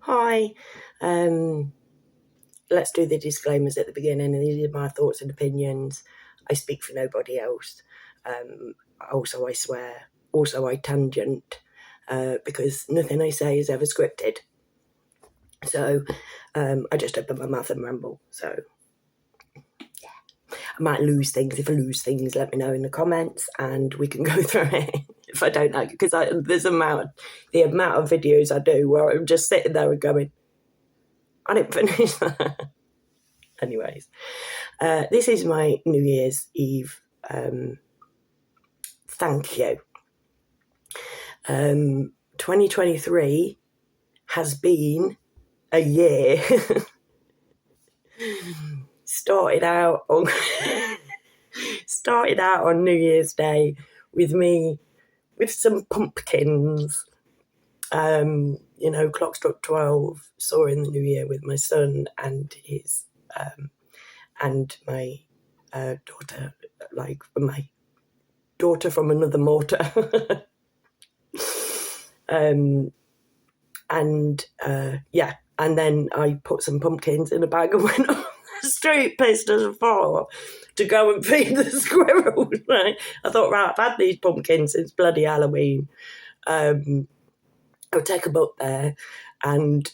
Hi. Let's do the disclaimers at the beginning, and these are my thoughts and opinions. I speak for nobody else. Also, I swear. Also, I tangent, because nothing I say is ever scripted. So, I just open my mouth and ramble. So, yeah. I might lose things. If I lose things, let me know in the comments, and we can go through it. If I don't know, because there's the amount of videos I do where I'm just sitting there and going, I didn't finish that. Anyways, this is my New Year's Eve thank you. 2023 has been a year. started out on New Year's Day with some pumpkins. Clock struck 12, saw in the new year with my son and his and my daughter, like my daughter from another mortar. And then I put some pumpkins in a bag and went on the street, pissed as a fall, to go and feed the squirrels. Right? I thought, right, I've had these pumpkins since bloody Halloween. I'll take them up there and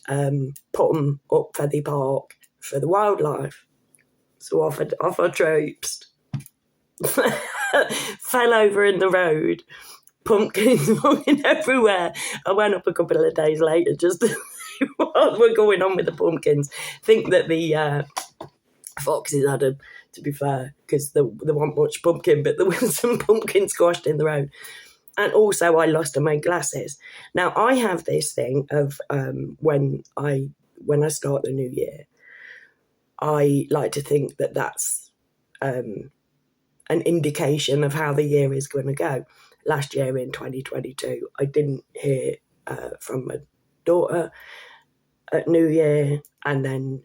put them up Feathy Park for the wildlife. So off I traipsed. Fell over in the road. Pumpkins falling everywhere. I went up a couple of days later just to see what were going on with the pumpkins. Think that the foxes had them, to be fair, because there wasn't much pumpkin, but there was some pumpkin squashed in the road. And also I lost my glasses. Now I have this thing of when I start the new year, I like to think that that's an indication of how the year is going to go. Last year in 2022, I didn't hear from my daughter at New Year, and then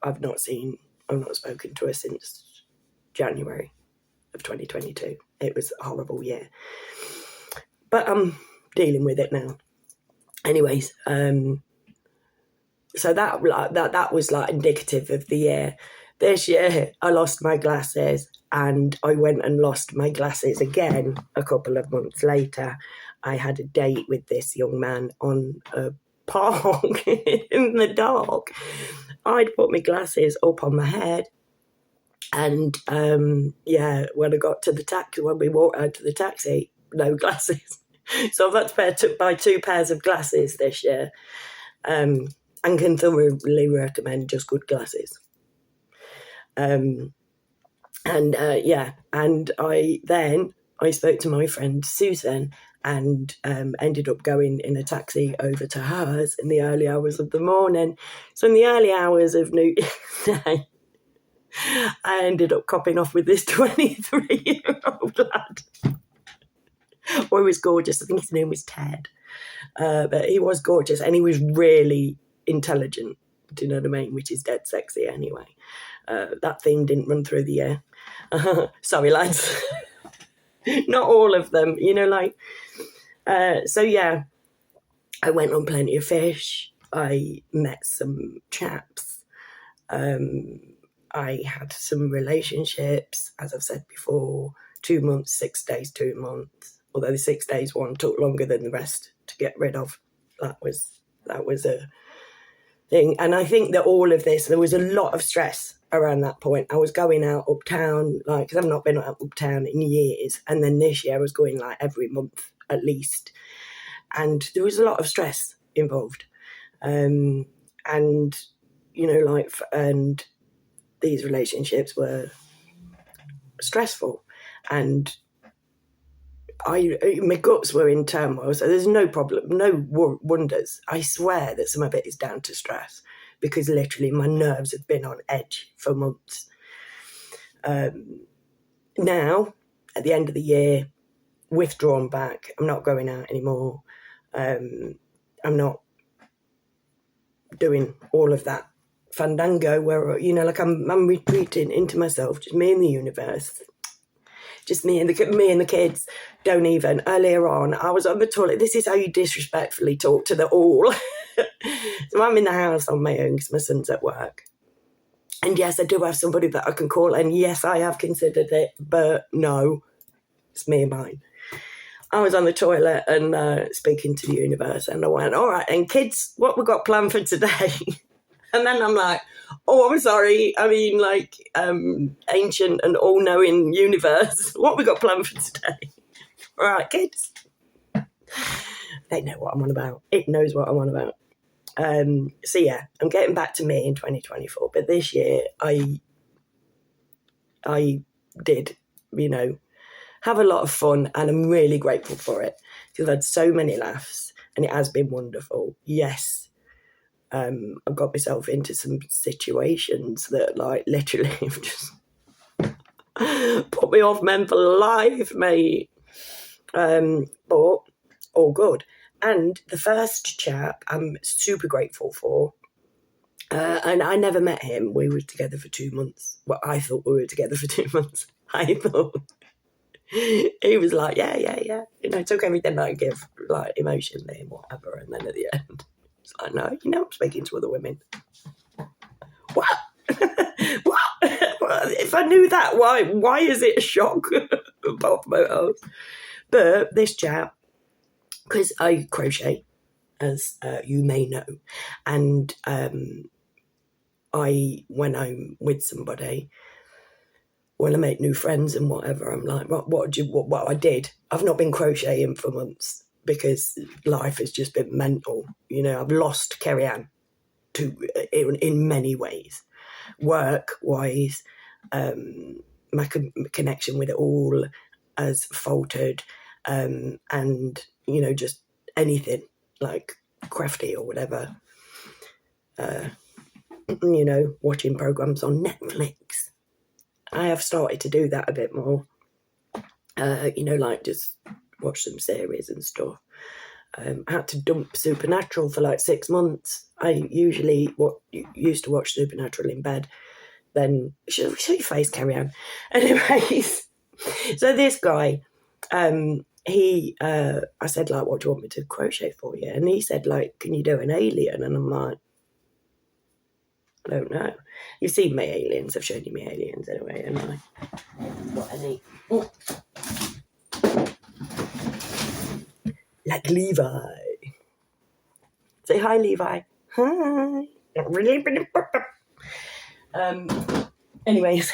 I've not spoken to her since January of 2022. It was a horrible year, but I'm dealing with it now. Anyways, so that was like indicative of the year. This year, I lost my glasses, and I went and lost my glasses again a couple of months later. I had a date with this young man on a park in the dark. I'd put my glasses up on my head, and when we walked out to the taxi, no glasses. So I've had to buy 2 pairs of glasses this year, and can thoroughly recommend just good glasses. And I spoke to my friend Susan and ended up going in a taxi over to hers in the early hours of the morning. So in the early hours of New Year's Day, I ended up copping off with this 23-year-old lad. Oh, he was gorgeous. I think his name was Ted. But he was gorgeous, and he was really intelligent. Do you know what I mean? Which is dead sexy anyway. That theme didn't run through the year. Sorry, lads. Not all of them, I went on Plenty of Fish. I met some chaps. I had some relationships, as I've said before, 2 months, 6 days, 2 months. Although the 6 days one took longer than the rest to get rid of. That was a thing. And I think that all of this, there was a lot of stress around that point. I was going out uptown, because I've not been out uptown in years. And then this year I was going every month at least. And there was a lot of stress involved. And these relationships were stressful. And my guts were in turmoil, so there's no problem, no wonders. I swear that some of it is down to stress, because literally my nerves have been on edge for months. Now, at the end of the year, withdrawn back. I'm not going out anymore. I'm not doing all of that fandango where, I'm retreating into myself, just me and the universe. Just me and the kids. Don't even. Earlier on, I was on the toilet. This is how you disrespectfully talk to the all. So I'm in the house on my own because my son's at work. And yes, I do have somebody that I can call. And yes, I have considered it, but no, it's me and mine. I was on the toilet and speaking to the universe, and I went, all right, and kids, what we got planned for today? And then I'm like, oh, I'm sorry. I mean, like, ancient and all-knowing universe, what we got planned for today? All right, kids. They know what I'm on about. It knows what I'm on about. So yeah, I'm getting back to me in 2024. But this year, I did, have a lot of fun, and I'm really grateful for it because I've had so many laughs, and it has been wonderful. Yes, I've got myself into some situations that, like, literally have just put me off men for life, mate. But all good. And the first chap I'm super grateful for, and I never met him. We were together for 2 months. Well, I thought we were together for 2 months. I thought he was like, yeah. Took everything I give, like, emotionally and whatever. And then at the end, it's like, no, I'm speaking to other women. What? What? If I knew that, why is it a shock? Both motos. But this chap, because I crochet, as you may know, and when I'm with somebody, when I make new friends and whatever, I'm like, what I did. I've not been crocheting for months because life has just been mental. I've lost Kerry Ann in many ways, work-wise. My connection with it all has faltered, and just anything like crafty or whatever. Watching programs on Netflix. I have started to do that a bit more. Like just watch some series and stuff. I had to dump Supernatural for like 6 months. I usually used to watch Supernatural in bed. Then show your face, Carrie Ann. Anyways, so this guy, I said, like, what do you want me to crochet for you? And he said, like, can you do an alien? And I'm like, I don't know. You've seen my aliens. I've shown you my aliens anyway, haven't I? Got any? Oh. Like Levi. Say hi, Levi. Hi. Anyways,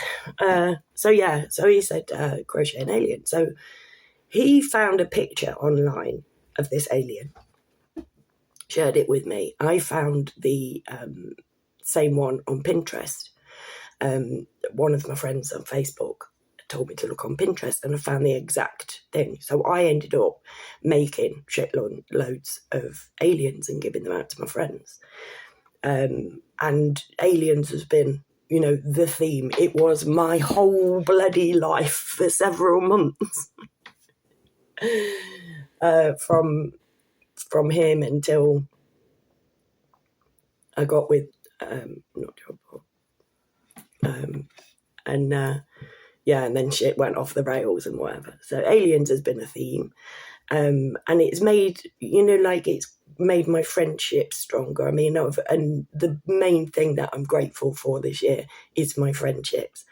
so he said crochet an alien. So he found a picture online of this alien, shared it with me. I found the same one on Pinterest. One of my friends on Facebook told me to look on Pinterest, and I found the exact thing. So I ended up making shitloads of aliens and giving them out to my friends. And aliens has been, the theme. It was my whole bloody life for several months. From him until I got with not Joe, and then shit went off the rails and whatever. So aliens has been a theme, and it's made it's made my friendships stronger. I mean, and the main thing that I'm grateful for this year is my friendships.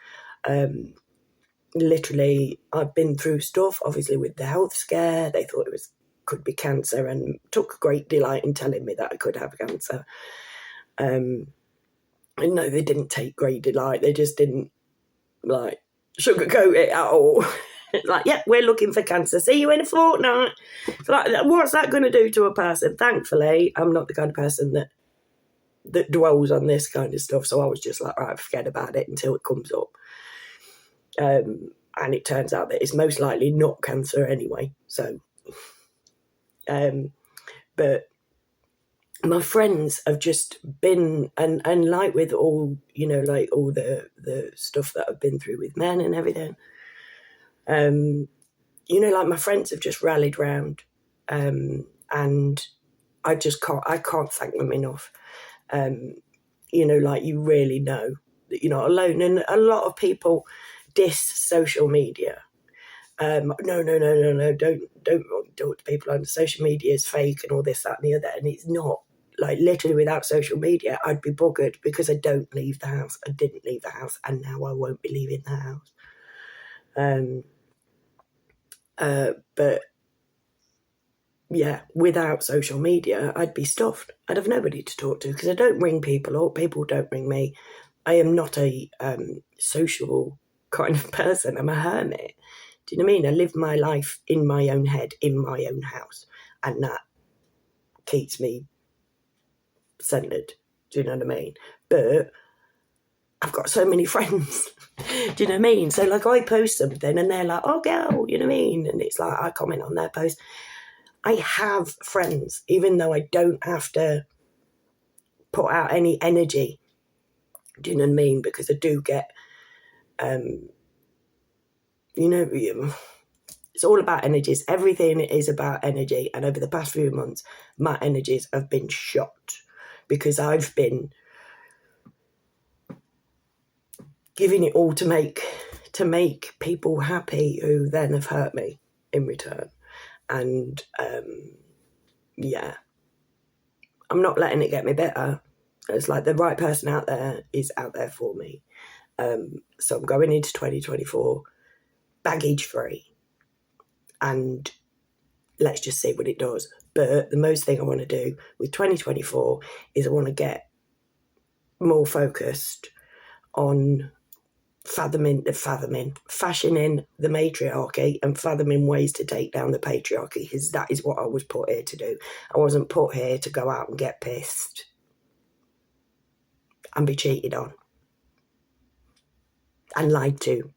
Literally, I've been through stuff, obviously, with the health scare. They thought it could be cancer, and took great delight in telling me that I could have cancer. No, they didn't take great delight. They just didn't, like, sugarcoat it at all. It's like, yep, we're looking for cancer. See you in a fortnight. It's like, what's that going to do to a person? Thankfully, I'm not the kind of person that dwells on this kind of stuff. So I was just like, right, forget about it until it comes up. And it turns out that it's most likely not cancer anyway. So, but my friends have just been, and like with all, like all the stuff that I've been through with men and everything, like my friends have just rallied round, and I can't thank them enough. Like, you really know that you're not alone. And a lot of people diss social media. No, don't talk to people on social media is fake and all this, that and the other. And it's not. like literally without social media, I'd be buggered because I don't leave the house. I didn't leave the house, and now I won't be leaving the house. But yeah, without social media, I'd be stuffed. I'd have nobody to talk to because I don't ring people up. People don't ring me. I am not a social kind of person. I'm a hermit. Do you know what I mean? I live my life in my own head, in my own house, and that keeps me centered. Do you know what I mean? But I've got so many friends. Do you know what I mean? So like I post something and they're like, oh girl, you know what I mean? And it's like I comment on their post. I have friends, even though I don't have to put out any energy. Do you know what I mean? Because I do get, it's all about energies. Everything is about energy. And over the past few months, my energies have been shot because I've been giving it all to make people happy who then have hurt me in return. And yeah, I'm not letting it get me better. It's like the right person out there is out there for me. So I'm going into 2024 baggage free, and let's just see what it does. But the most thing I want to do with 2024 is I want to get more focused on fashioning the matriarchy and fathoming ways to take down the patriarchy, because that is what I was put here to do. I wasn't put here to go out and get pissed and be cheated on and lied to.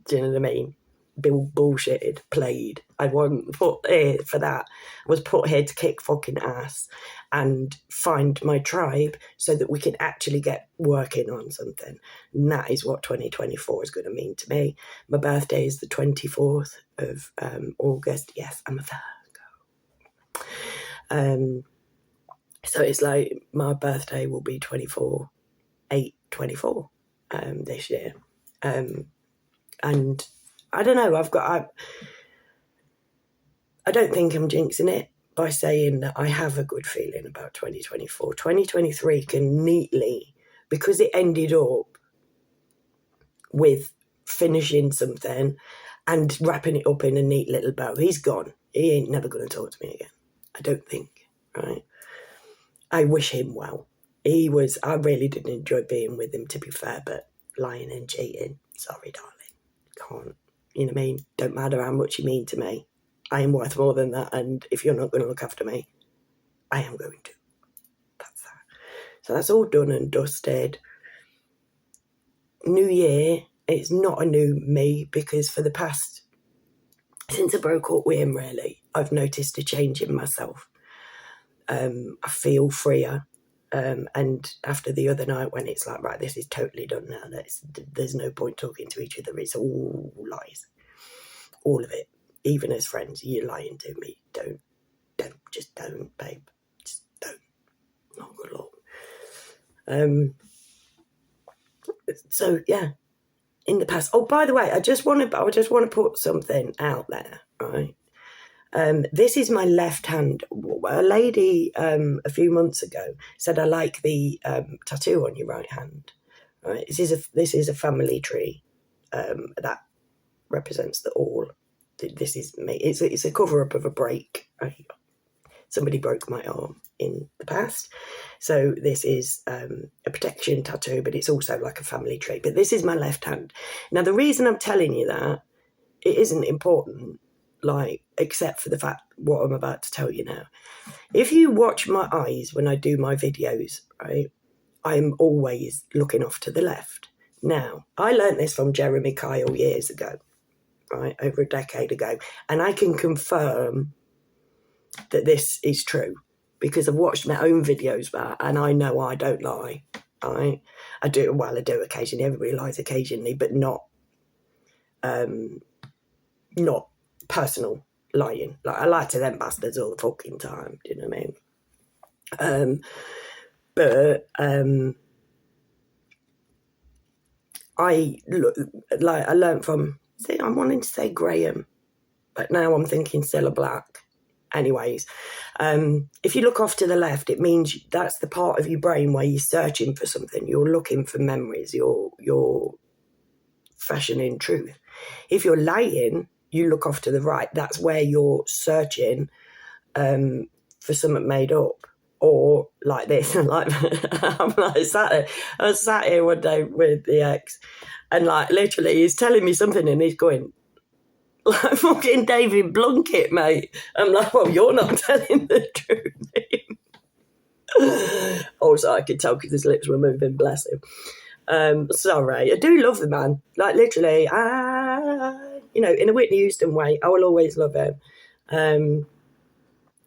Do you know what I mean? Bullshitted, played. I wasn't put here for that. I was put here to kick fucking ass and find my tribe so that we can actually get working on something. And that is what 2024 is going to mean to me. My birthday is the 24th of August. Yes, I'm a Virgo. So it's like my birthday will be 24/8/24 this year. And I don't know, I don't think I'm jinxing it by saying that I have a good feeling about 2024. 2023 can neatly, because it ended up with finishing something and wrapping it up in a neat little bow. He's gone. He ain't never going to talk to me again. I don't think, right? I wish him well. I really didn't enjoy being with him, to be fair, but lying and cheating, sorry, darling. Can't, you know what I mean? Don't matter how much you mean to me. I am worth more than that, and if you're not going to look after me, I am going to. That's that. So that's all done and dusted. New year, it's not a new me, because for the past, since I broke up with him, really, I've noticed a change in myself. I feel freer. And after the other night when it's like, right, this is totally done now, there's no point talking to each other, it's all lies. All of it. Even as friends, you're lying to me. Don't, just don't, babe. Just don't. Not good luck. So yeah, in the past. Oh, by the way, I just want to put something out there, right? This is my left hand. A lady a few months ago said, I like the tattoo on your right hand. Right? This is a family tree that represents the all. This is me. It's a cover up of a break. Somebody broke my arm in the past, so this is a protection tattoo, but it's also like a family tree. But this is my left hand. Now, the reason I'm telling you that, it isn't important, like, except for the fact what I'm about to tell you now. If you watch my eyes when I do my videos, right, I'm always looking off to the left. Now, I learned this from Jeremy Kyle years ago, right, over a decade ago, and I can confirm that this is true because I've watched my own videos back and I know I don't lie. Right? I do occasionally. Everybody lies occasionally, but not personal lying. Like, I lie to them bastards all the fucking time. Do you know what I mean? I learned from. See, I'm wanting to say Graham, but now I'm thinking Cilla Black. Anyways, if you look off to the left, it means that's the part of your brain where you're searching for something. You're looking for memories. You're fashioning truth. If you're lying, you look off to the right. That's where you're searching for something made up. Or like this, like I was sat here one day with the ex, and like literally he's telling me something, and he's going like fucking David Blunkett, mate. I'm like, well, you're not telling the truth. Also, I could tell because his lips were moving. Bless him. Sorry, I do love the man. Like literally, in a Whitney Houston way, I will always love him.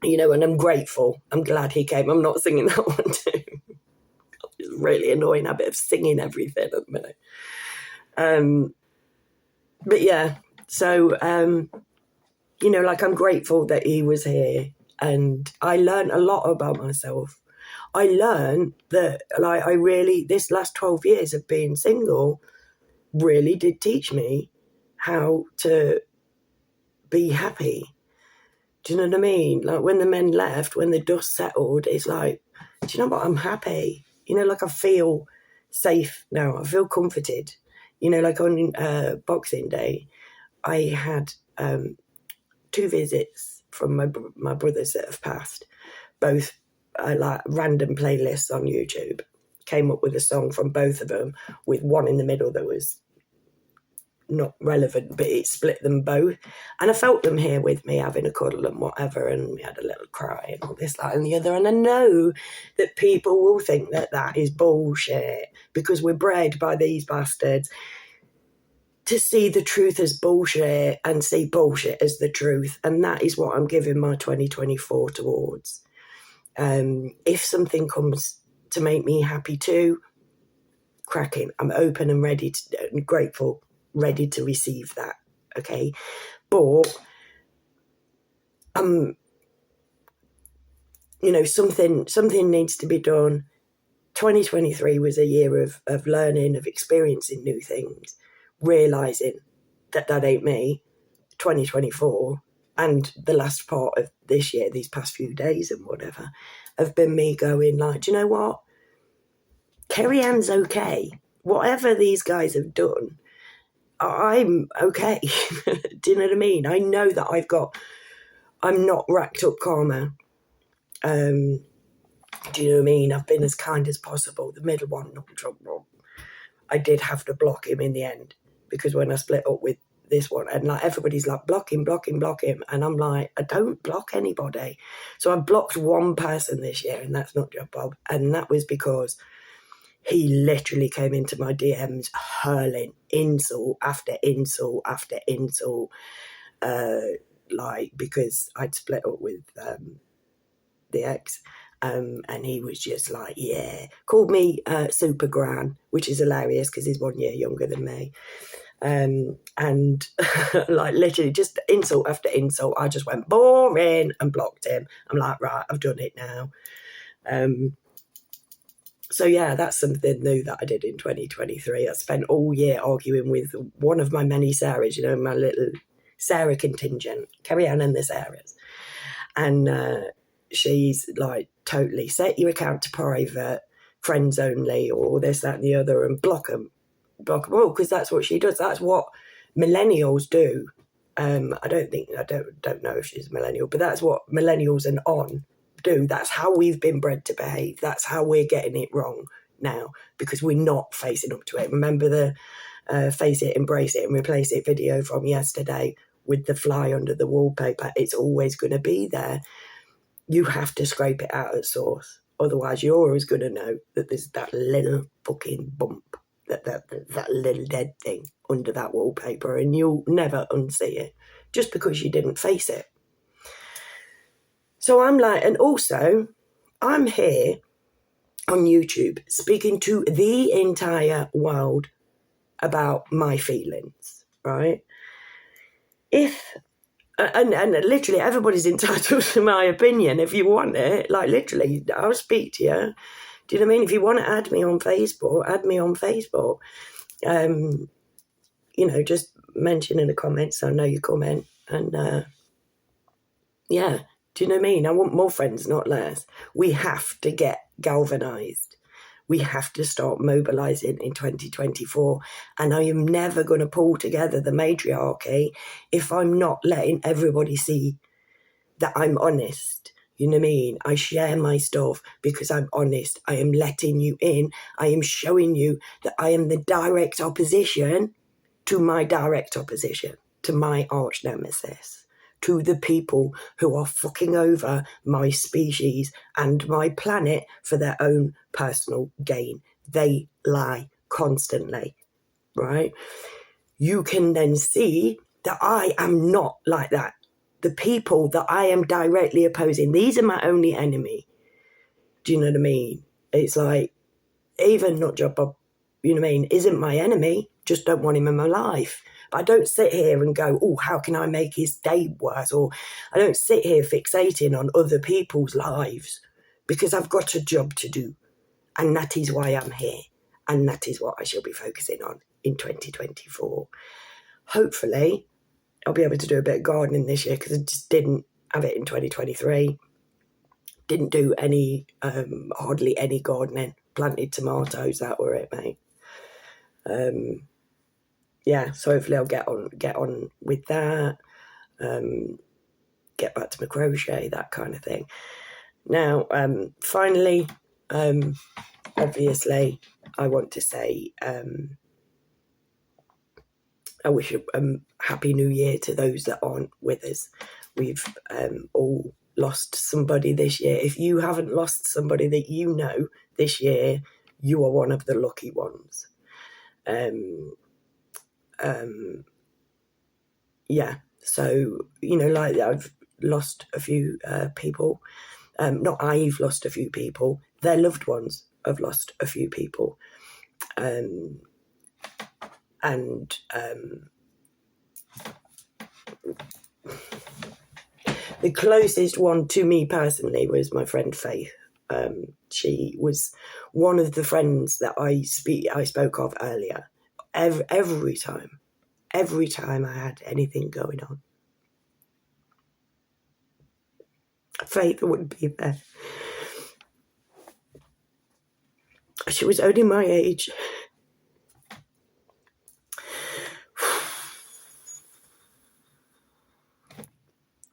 And I'm grateful. I'm glad he came. I'm not singing that one too. It's really annoying habit of singing everything at the minute. But yeah, so, like I'm grateful that he was here, and I learned a lot about myself. I learned that this last 12 years of being single really did teach me how to be happy. Do you know what I mean? Like when the men left, when the dust settled, it's like, do you know what? I'm happy. Like I feel safe now. I feel comforted. Like on Boxing Day, I had 2 visits from my brothers that have passed. Both like random playlists on YouTube. Came up with a song from both of them, with one in the middle that was not relevant, but it split them both. And I felt them here with me having a cuddle and whatever, and we had a little cry and all this, that and the other. And I know that people will think that that is bullshit because we're bred by these bastards to see the truth as bullshit and see bullshit as the truth. And that is what I'm giving my 2024 towards. If something comes to make me happy too, cracking. I'm open and ready and grateful, ready to receive that. Okay. But something needs to be done. 2023 was a year of learning, of experiencing new things, realising that ain't me. 2024 and the last part of this year, these past few days and whatever, have been me going like, do you know what? Kerry Ann's okay. Whatever these guys have done, I'm okay. Do you know what I mean? I know that I'm not racked up karma. Do you know what I mean? I've been as kind as possible. The middle one, not trouble. I did have to block him in the end because when I split up with this one, and like everybody's like block him, and I'm like, I don't block anybody. So I blocked one person this year, and that's not Joe Bob, and that was because he literally came into my DMs hurling insult after insult after insult, because I'd split up with the ex, and he was just like, yeah, called me Super Gran, which is hilarious because he's 1 year younger than me. And like literally just insult after insult. I just went boring and blocked him. I'm like, right, I've done it now. So yeah, that's something new that I did in 2023. I spent all year arguing with one of my many Sarahs, my little Sarah contingent, Kerry Ann and the Sarahs. And she's like, totally set your account to private, friends only, or this, that and the other, and block them all, because that's what she does. That's what millennials do. I don't know if she's a millennial, but that's what millennials and on do. That's how we've been bred to behave. That's how we're getting it wrong now, because we're not facing up to it. Remember the face it, embrace it and replace it video from yesterday with the fly under the wallpaper? It's always going to be there. You have to scrape it out at source. Otherwise, you're always going to know that there's that little fucking bump, that little dead thing under that wallpaper, and you'll never unsee it just because you didn't face it. So I'm like, and also I'm here on YouTube speaking to the entire world about my feelings, right? And literally everybody's entitled to my opinion. If you want it, like literally, I'll speak to you. Do you know what I mean? If you want to add me on Facebook, add me on Facebook. Just mention in the comments so I know you comment. And yeah, do Do you know what I mean? I want more friends, not less. We have to get galvanised. We have to start mobilising in 2024. And I am never going to pull together the matriarchy if I'm not letting everybody see that I'm honest. You know what I mean? I share my stuff because I'm honest. I am letting you in. I am showing you that I am the direct opposition to my direct opposition, to my arch nemesis, to the people who are fucking over my species and my planet for their own personal gain. They lie constantly, right? You can then see that I am not like that. The people that I am directly opposing, these are my only enemy. Do you know what I mean? It's like, even Nutjob Bob, you know what I mean, isn't my enemy, just don't want him in my life. But I don't sit here and go, oh, how can I make his day worse? Or I don't sit here fixating on other people's lives because I've got a job to do. And that is why I'm here. And that is what I shall be focusing on in 2024. Hopefully, I'll be able to do a bit of gardening this year because I just didn't have it in 2023. Didn't do any, hardly any gardening. Planted tomatoes, that were it, mate. Yeah, so hopefully I'll get on with that. Get back to my crochet, that kind of thing. Now, finally, obviously, I want to say I wish a happy new year to those that aren't with us. We've all lost somebody this year. If you haven't lost somebody that you know this year, you are one of the lucky ones. Yeah, so, you know, like I've lost a few people. Not I've lost a few people. Their loved ones have lost a few people. The closest one to me personally was my friend Faith. She was one of the friends that I spoke of earlier. Every time I had anything going on, Faith would be there. She was only my age.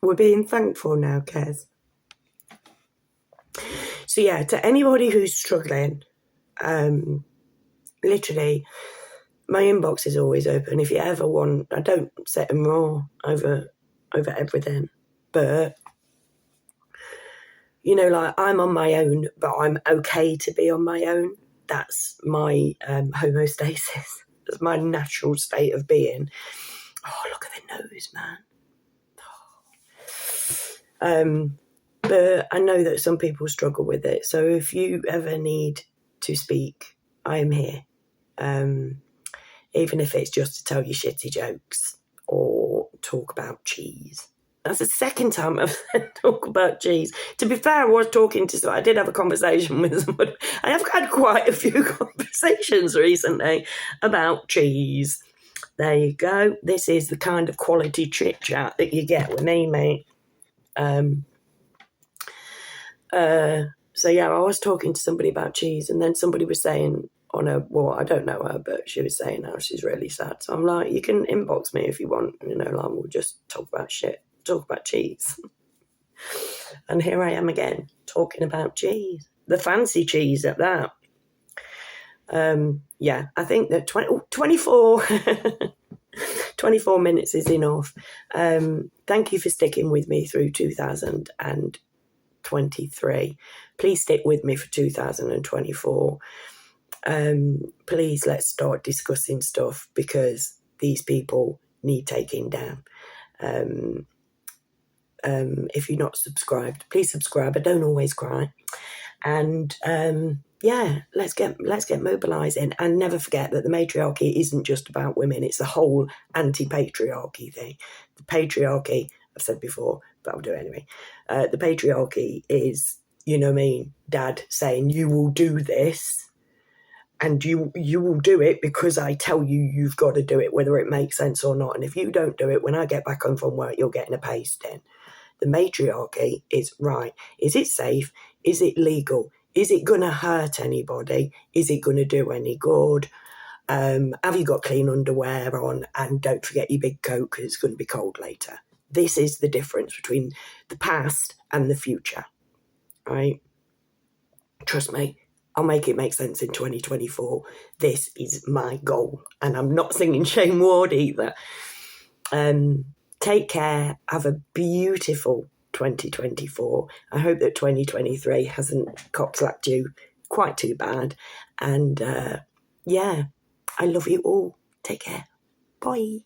We're being thankful now, Kez. So yeah, to anybody who's struggling, literally, my inbox is always open. If you ever want, I don't set them raw over everything, but you know, like I'm on my own, but I'm okay to be on my own. That's my homeostasis. That's my natural state of being. Oh, look at the nose, man. But I know that some people struggle with it. So if you ever need to speak, I am here. Even if it's just to tell you shitty jokes or talk about cheese. That's the second time I've said talk about cheese. To be fair, I did have a conversation with somebody. I have had quite a few conversations recently about cheese. There you go. This is the kind of quality chit chat that you get with me, mate. So yeah, I was talking to somebody about cheese, and then somebody was saying I don't know her, but she was saying how she's really sad. So I'm like, you can inbox me if you want, you know, like we'll just talk about shit, talk about cheese. And here I am again, talking about cheese. The fancy cheese at that. Yeah, I think that 24 minutes is enough. Thank you for sticking with me through 2023. Please stick with me for 2024. Please let's start discussing stuff because these people need taking down. If you're not subscribed, please subscribe. I don't always cry. And yeah, let's get mobilising, and never forget that the matriarchy isn't just about women. It's the whole anti-patriarchy thing. The patriarchy, I've said before, but I'll do it anyway. The patriarchy is, you know what I mean, Dad saying you will do this, and you will do it because I tell you you've got to do it, whether it makes sense or not. And if you don't do it, when I get back home from work, you're getting a pasting. The matriarchy is, right, is it safe? Is it legal? Is it going to hurt anybody? Is it going to do any good? Have you got clean underwear on? And don't forget your big coat because it's going to be cold later. This is the difference between the past and the future, right? Trust me, I'll make it make sense in 2024. This is my goal. And I'm not singing Shane Ward either. Take care. Have a beautiful 2024. I hope that 2023 hasn't cock-slapped you quite too bad. And yeah, I love you all. Take care. Bye.